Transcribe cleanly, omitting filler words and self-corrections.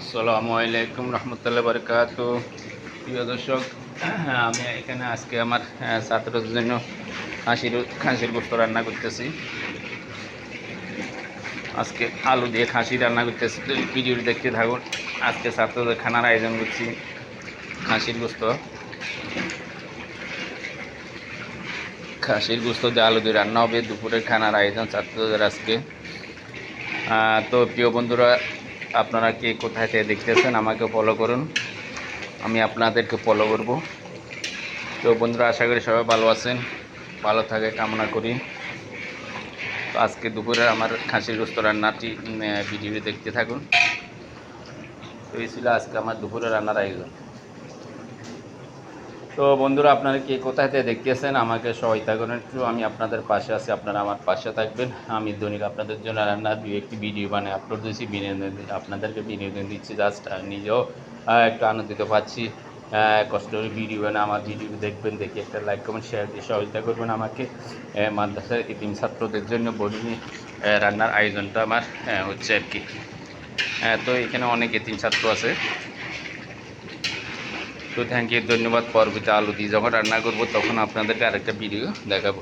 আসসালামু আলাইকুম রহমতুল্লাহ বারকাতু। প্রিয় দর্শক, আমি এখানে আজকে আমার ছাত্রদের জন্য খাসির গোস্ত রান্না করতেছি। আজকে আলু দিয়ে খাসি রান্না করতেছি, তো ভিডিওটি দেখতে থাকুন। আজকে ছাত্রদের খানার আয়োজন করছি খাসির গোস্ত দিয়ে আলু দিয়ে রান্না হবে। দুপুরের খানার আয়োজন ছাত্রদের আজকে। তো প্রিয় বন্ধুরা, আপনারা কে কোথায় থেকে দেখতেছেন আমাকে ফলো করুন, আমি আপনাদেরকে ফলো করব। তো বন্ধুরা, আশা করি সবাই ভালো আছেন, ভালো থাকে কামনা করি। তো আজকে দুপুরে আমার খাসির গোস্ত রান্নাটি ভিডিওটি দেখতে থাকুন। তো এই ছিল আজকে আমার দুপুরে রান্নার আয়োজন। তো বন্ধুরা, আপনারা কে কোথায় থেকে দেখতেছেন আমাকে সহায়তা করেন একটু, আমি আপনাদের পাশে আছি, আপনারা আমার পাশে থাকবেন। আমি দৈনিক আপনাদের জন্য রান্নার একটি ভিডিও বানিয়ে আপলোড দিচ্ছি, আপনাদেরকে বিনোদন দিচ্ছি। জাস্ট নিজেও একটু আনন্দিত পাচ্ছি। কষ্ট করে ভিডিও বানিয়ে আমার ভিডিও দেখবেন, দেখে একটা লাইক কমেন্ট শেয়ার দিয়ে সহযোগিতা করবেন আমাকে। মাদ্রাসার এতিম ছাত্রদের জন্য বলি রান্নার আয়োজনটা আমার হচ্ছে আর কি। তো এখানে অনেক এতিম ছাত্র আছে। তো থ্যাংক ইউ, ধন্যবাদ। পরবর্তী আলু দিয়ে যখন রান্না করবো তখন আপনাদেরকে আরেকটা ভিডিও দেখাবো।